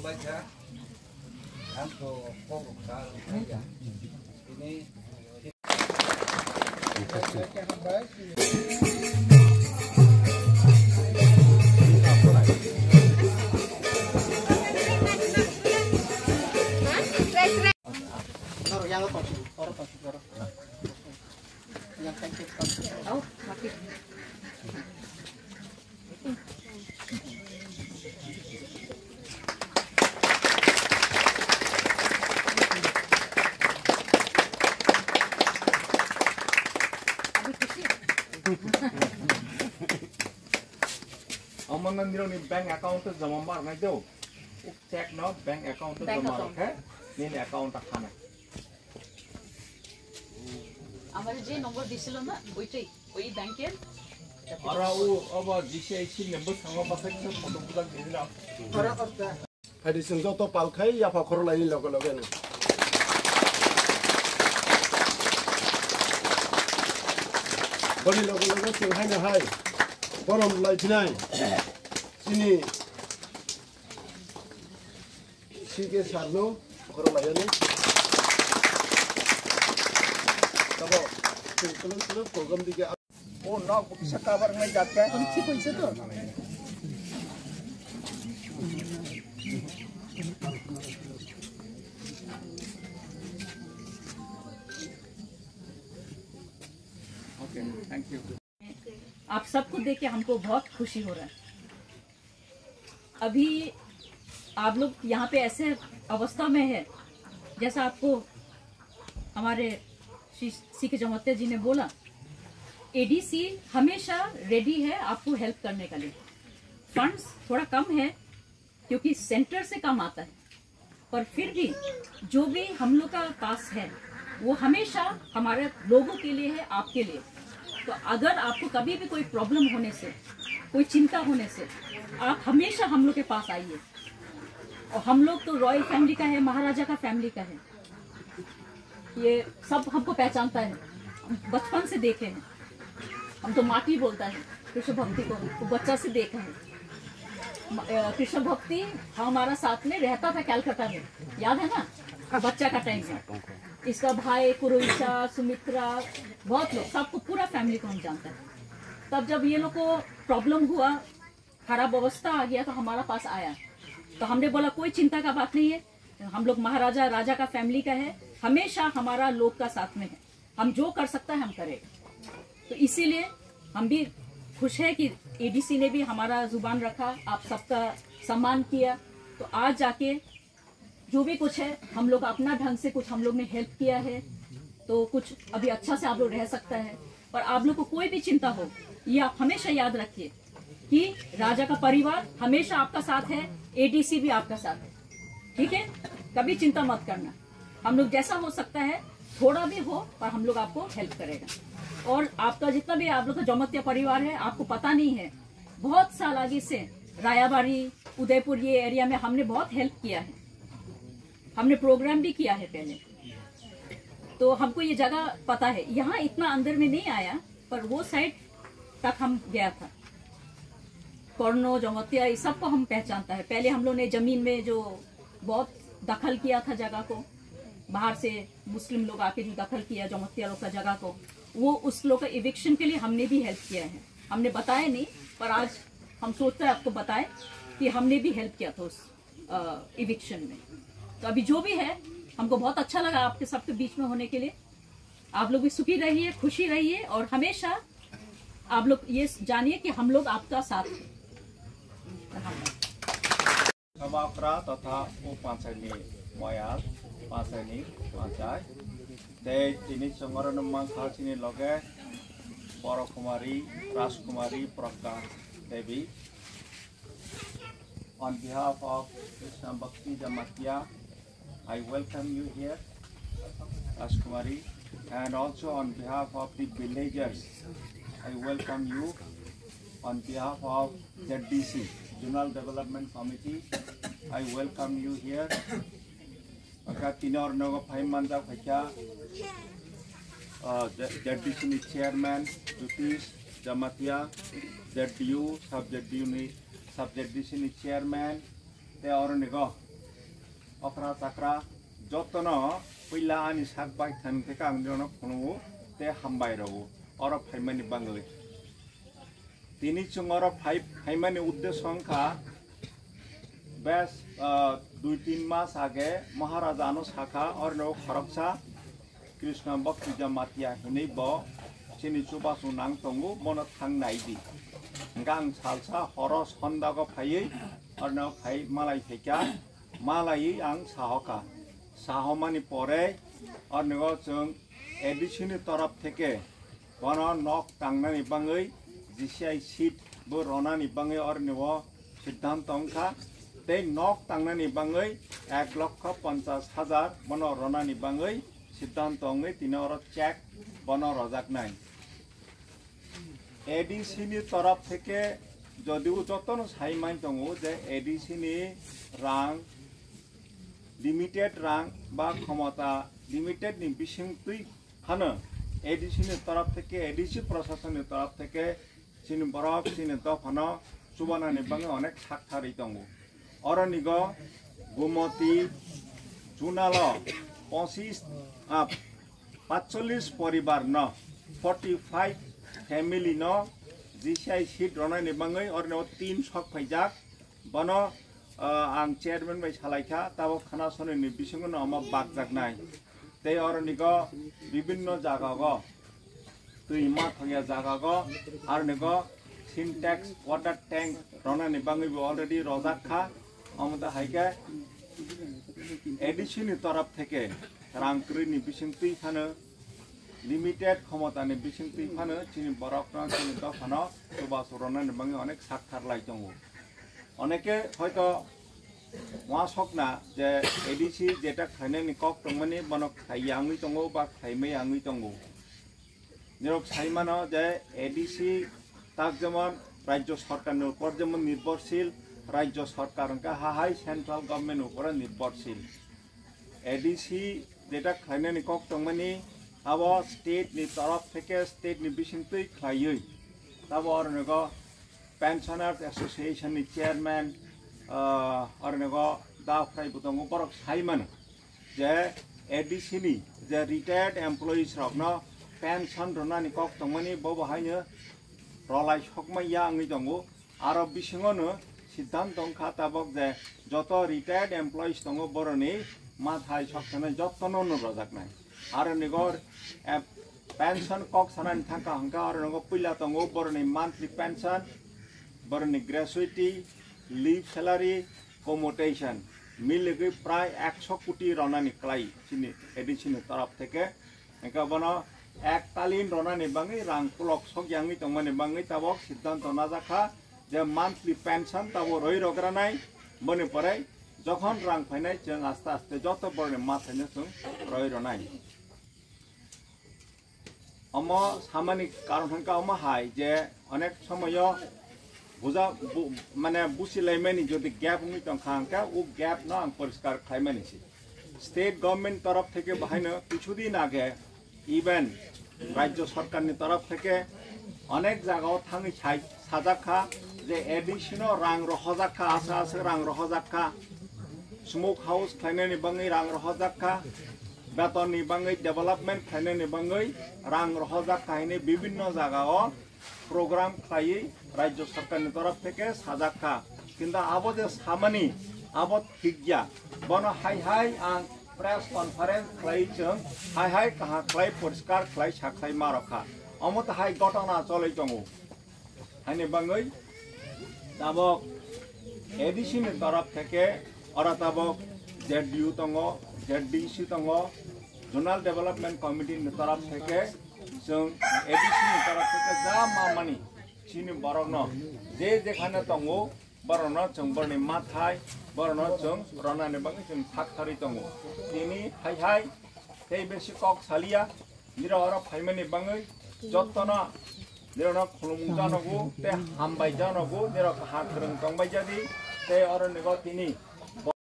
membaca untuk pokok ini Aman nang bank account जमा मारना दो, check ना bank account जमा रखे, नीने account रखना। हमारे जे नंबर दिसलो ना, वही बैंक के। और वो अब जिसे इसी नंबर संग बस एक फोटो पूरा दिला। और हरी सिंह तो पाल खाई या फाखर लाइन लोग लोगे ना। बड़ी लोग लोग सिंहाई ना हाई, बरम लाइट नहीं, सिनी सीके सारनो फाखर लाइन। तब सिंपल प्रोग्राम दिखे। ओ ना किसी काबर में जाते हैं। हम ठीक हो इसे तो। Okay, thank you. आप सबको देख के हमको बहुत खुशी हो रहा है। अभी आप लोग यहाँ पे ऐसे अवस्था में है, जैसा आपको हमारे श्री के जमत्या जी ने बोला, एडीसी हमेशा रेडी है आपको हेल्प करने के लिए। फंड्स थोड़ा कम है क्योंकि सेंटर से कम आता है, पर फिर भी जो भी हम लोग का पास है वो हमेशा हमारे लोगों के लिए है, आपके लिए। तो अगर आपको कभी भी कोई प्रॉब्लम होने से, कोई चिंता होने से, आप हमेशा हम लोग के पास आइए। और हम लोग तो रॉयल फैमिली का है, महाराजा का फैमिली का है, ये सब हमको पहचानता है, बचपन से देखे हैं। हम तो माटी बोलता है कृष्ण भक्ति को, तो बच्चा से देखा है। कृष्ण भक्ति हमारा साथ में रहता था कलकत्ता में, याद है ना, बच्चा का टाइम में। इसका भाई कुरुइशा, सुमित्रा, बहुत लोग, सबको पूरा फैमिली को हम जानते हैं। तब जब ये लोग को प्रॉब्लम हुआ, खराब अवस्था आ गया, तो हमारा पास आया। तो हमने बोला कोई चिंता का बात नहीं है, हम लोग महाराजा राजा का फैमिली का है, हमेशा हमारा लोग का साथ में है, हम जो कर सकता है हम करेंगे। तो इसीलिए हम भी खुश है कि एडीसी ने भी हमारा जुबान रखा, आप सबका सम्मान किया। तो आज जाके जो भी कुछ है, हम लोग अपना ढंग से कुछ हम लोग ने हेल्प किया है, तो कुछ अभी अच्छा से आप लोग रह सकता है। पर आप लोग को कोई भी चिंता हो, ये आप हमेशा याद रखिए कि राजा का परिवार हमेशा आपका साथ है, एडीसी भी आपका साथ है, ठीक है? कभी चिंता मत करना। हम लोग जैसा हो सकता है, थोड़ा भी हो, पर हम लोग आपको हेल्प करेगा। और आपका जितना भी आप लोग का जमत्या परिवार है, आपको पता नहीं है, बहुत साल आगे से रायाबाड़ी, उदयपुर, ये एरिया में हमने बहुत हेल्प किया है, हमने प्रोग्राम भी किया है पहले। तो हमको ये जगह पता है। यहाँ इतना अंदर में नहीं आया, पर वो साइड तक हम गया था। कर्नो, जमत्या, इस सबको हम पहचानता है। पहले हम लोग ने जमीन में जो बहुत दखल किया था जगह को, बाहर से मुस्लिम लोग आके जो दखल किया जमत्या लोग का जगह को, वो उस लोग का इविक्शन के लिए हमने भी हेल्प किया है। हमने बताया नहीं, पर आज हम सोचते हैं आपको बताएं कि हमने भी हेल्प किया था उस इविक्शन में। तो अभी जो भी है, हमको बहुत अच्छा लगा आपके सबके बीच में होने के लिए। आप लोग भी सुखी रहिए, खुशी रहिए, और हमेशा आप लोग ये जानिए कि हम लोग आपका साथ हैं। Sabakra tata o pansani moyal pansani pansai de ini songoran mang khalsini loge Parakumari Rajkumari Prakash Devi. On behalf of Krishna Bhakti Jamatya, I welcome you here, Rajkumari, and also on behalf of the villagers, I welcome you. On behalf of ZDC, Zonal Development Committee, I welcome you here. Maka tinor nogo paimanda khacha ZDC ni chairman, Jyotish Jamatya, ZDU, sub ZDC ni chairman, te aur nego अखरा चक्रा जतन पहिला आनी साग bye थान के Kong जन खुनु ते हामबाय रहो और फाइमानी बांगले तिनी चुंगर फाइमानी उद्देश्य अंका बेस 2-3 मास आगे महाराजा नो शाखा और नो खरकसा कृष्ण भक्ति जमातिया हिनै ब चिनि चुबासु नांग तंगु मन थांग नाइदि गांग सालसा हरस हन्दागो फायै और नो फाइ मालाय फेका मालाय आं साहका साहमानि परे और नो जों एडिसिनि तरफ थेके बन नक तांगनानि बाङै जिसिआइ सीट बो रनानि बाङै और नो सिद्धांत अंका ते नक तांगनानि बाङै 1,50,000 बन रनानि बाङै सिद्धांत अंगै तिन और चेक बन रजाक नाय एडिसिनि तरफ थेके जदिउ जतन साइमान दङो जे एडिसिनि रां लिमिटेड रां बा क्षमता लिमिटेड नि बिसिंतुइ फानो एडिसिनि तरफ थेके एडिसि प्रशासननि तरफ थेके चिनि बरफ चिनि दफानो सुबानानि बाङै अनेक साकथारि दङो अरनिग गोमती जुनाल 45 परिवार न 45 फैमिली न जिसिआइ सीट रनानि बाङै और न 3 सक फैजाक बन आं चेयरमैन बाय सालायखा ताबो खानासननि बिसिङो न अमा बागजाकनाय ते अरनिग विभिन्न जागागो दैमा थया जागागो आरनिग सिनटेक्स वाटर टैंक रनानि बाङै अलरेडी रजाकखा अमदा हाइका एडिसिनि तरफ थेके रांक्रिनि बिसिंतुइ फानो लिमिटेड क्षमतानि बिसिंतुइ फानो चिनि बरफना चिनि दफानो सुबास रनानि बाङै अनेक साकथार लाई दङो अनेके हयतो वा सकना जे एडिसि जेटा खायनानि कक दंमानि बन खायआङै दङो बा खायमैआङै दङो निरक साइमानो जे एडिसि ताक जेमन राज्य सरकारनि उपर जेमन निर्भरशील राज्य सरकार का हाई सेंट्रल गवर्नमेंट ऊपर निर्भरशील एडिसि जेटा खायनानि कक दंमानि अब स्टेट नि तरफ थेके स्टेट नि बिसिंतुइ खायै तब और नगो पेंशनर्स एसोसिएशन नि चेयरमैन और नगो दा फ्राइ बुतंग ऊपर साइमान जे एडिसि नि जे रिटायर्ड एम्प्लॉइज रखनो पेंशन रनानि कक दंमानि बहायनो रलाय सकमाया आङै दङो आरो बिसिङावनो सिद्धांत दंखा ताबक जे जत रिटायर्ड एम्प्लॉइज दङ बरनि माथाय सकनाय जतन रजाकनाय आरो निगर पेंशन कक सानानि थांका हंका आरो नगो पहिला दङ बरनि मंथली पेंशन बरनि ग्रेजुइटी लीव सैलरी कम्यूटेशन मिलगै प्राय 100 कोटी रनानि क्लाई चिनि एडिसिनि तरफ थेके एका बन एककालीन रनानि बाङै रां पुलक सग्याङै दंमानि बाङै ताबक सिद्धांत नाजाखा जे मंथली पेंशन ताबो रय रग्रानाय बने परे जखन रां फाइनाय जों आस्ते आस्ते जत बरनि माथायनो जों रय रनाय अम सामाजिक कारण हंका अम हाय जे अनेक समय बुझा माने बुसिलायमानि जदि गैप हुई तंखा वो गैप न आं परिष्कार खायमानि स्टेट गवर्नमेंट तरफ थेके बाहायनो किछुदिन आगे इवेन राज्य सरकारनि तरफ थेके अनेक जागाव थाङै साजाखा जे एडिशनल रां रहजाखा आसा आसा रां रहजाखा स्मोक हाउस खायनानि बाङै रां रहजाखा बेतननि बाङै डेभलपमेंट खायनानि बाङै रां रहजाखा हैने विभिन्न जागाव प्रोग्राम खायै राज्य सरकारनि तरफ थेके साजाखा किंतु आबो जे सामानि आबो थिगया बन हाय हाय आं प्रेस कॉन्फ्रेंस खाय जों हाय हाय कहा खाय परिष्कार खाय साखाय मारखा अमत हाय घटना चलै दङो हायने बाङै ताबक एडिसिनि तरफ थेके और ताबक जेडयू दङ जेडडीसी दङ जोनाल डेभलपमेंट कमिटिनि तरफ थेके जों एडिसिनि तरफ थेके जा मामानि चिनि बरन जे जेखाने दङो बरन जों बरनि माथाय बरन जों रनानि बाङै जों थाकथारि दङो तिनि हाय हाय ते बेसि कक सालिया निरा और फाइमानि बाङै जत्तना निरा खुलुम जानगु ते हामबाय जानगु निरा हा धोरों दंबाय जादि ते और निगो तिनि